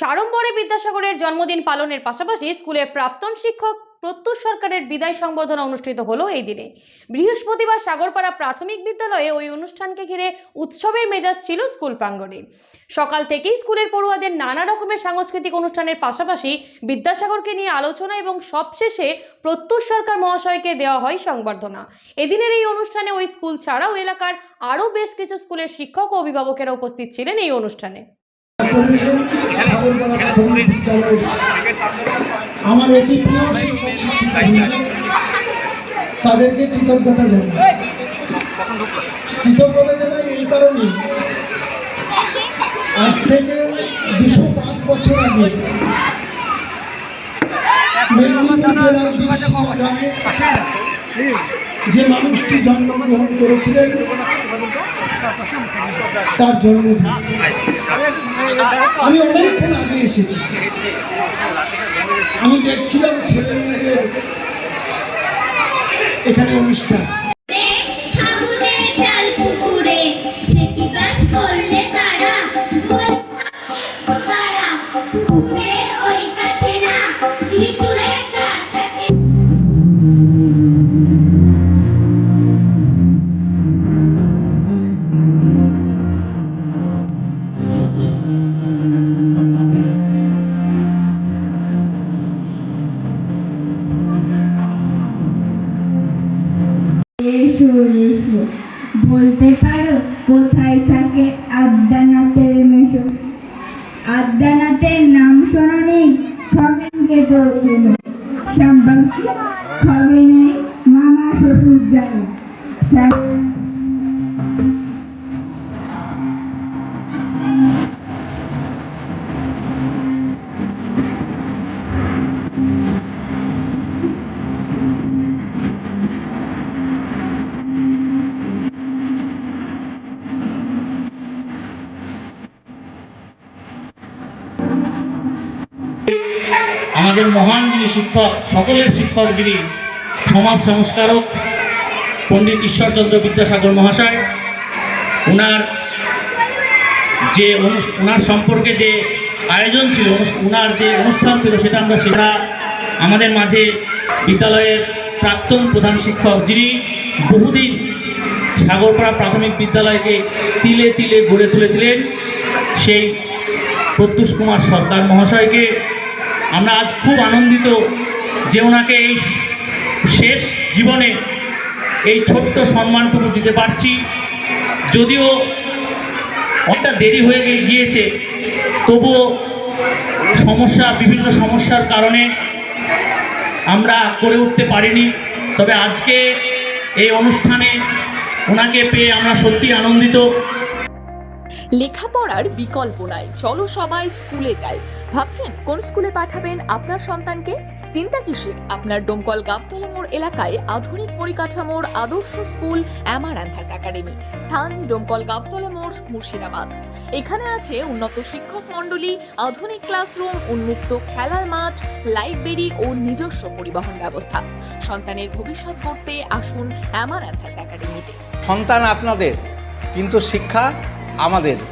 সাড়ম্বরে বিদ্যাসাগরের জন্মদিন পালনের পাশাপাশি স্কুলের প্রাক্তন শিক্ষক প্রত্যুষ সরকারের বিদায় সংবর্ধনা অনুষ্ঠিত হলো এই দিনে। বৃহস্পতিবার সাগরপাড়া প্রাথমিক বিদ্যালয়ে ওই অনুষ্ঠানকে ঘিরে উৎসবের মেজাজ ছিল স্কুল প্রাঙ্গণে। সকাল থেকেই স্কুলের পড়ুয়াদের নানা রকমের সাংস্কৃতিক অনুষ্ঠানের পাশাপাশি বিদ্যাসাগরকে নিয়ে আলোচনা এবং সবশেষে প্রত্যুষ সরকার মহাশয়কে দেওয়া হয় সংবর্ধনা। এদিনের এই অনুষ্ঠানে ওই স্কুল ছাড়াও এলাকার আরও বেশ কিছু স্কুলের শিক্ষক ও অভিভাবকেরা উপস্থিত ছিলেন এই অনুষ্ঠানে। আমার অতি প্রিয় তাদেরকে কৃতজ্ঞতা জানাই এই কারণে, আজ থেকে 205 বছর আগে মেদিনীপুর জেলার বীরসিংহ গ্রামে যে মানুষটি জন্মগ্রহণ করেছিলেন তার জন্মদিন। আমি অনেকক্ষণ আগে এসেছি, আমি দেখছিলাম ছেলে মেয়েদের এখানে অনুষ্ঠান। বলতে পারো কোথায় থাকে আদ্যানাথের মেশো? আদ্যানাথের নাম শোনি, খগেনকে তো চেনো। খগেনের মামা শ্বশুর জানে। আমাদের মহান যিনি শিক্ষক, সকলের শিক্ষক, যিনি সমাজ সংস্কারক পণ্ডিত ঈশ্বরচন্দ্র বিদ্যাসাগর মহাশয়, ওনার সম্পর্কে যে আয়োজন ছিল, ওনার যে অনুষ্ঠান ছিল, সেটা আমাদের মাঝে বিদ্যালয়ের প্রাক্তন প্রধান শিক্ষক, যিনি বহুদিন সাগরপাড়া প্রাথমিক বিদ্যালয়কে তিলে তিলে গড়ে তুলেছিলেন, সেই প্রত্যুষ কুমার সরকার মহাশয়কে আমরা আজ খুব আনন্দিত যে ওনাকে এই শেষ জীবনে এই ছোট্ট সম্মানটুকু দিতে পারছি। যদিও অনেকটা দেরি হয়ে গিয়েছে, তবুও বিভিন্ন সমস্যার কারণে আমরা করে উঠতে পারিনি। তবে আজকে এই অনুষ্ঠানে ওনাকে পেয়ে আমরা সত্যি আনন্দিত। লেখাপড়ার বিকল্প নাই, চলো সবাই স্কুলে যাই। ভাবছেন কোন স্কুলে পাঠাবেন আপনার সন্তানকে? চিন্তা কিসের? আপনার ডোমকল গাবতলা মোড় এলাকায় আধুনিক পরিকাঠামোর আদর্শ স্কুল অ্যামারান্থাস একাডেমি, স্থান ডোমকল গাবতলা মোড়, মুর্শিদাবাদ। এখানে আছে উন্নত শিক্ষক মণ্ডলী, আধুনিক ক্লাসরুম, উন্মুক্ত খেলার মাঠ, লাইব্রেরি ও নিজস্ব পরিবহন ব্যবস্থা। সন্তানের ভবিষ্যৎ গড়তে আসুন অ্যামারান্থাস একাডেমিতে। সন্তান আপনাদের, কিন্তু শিক্ষা আমাদের।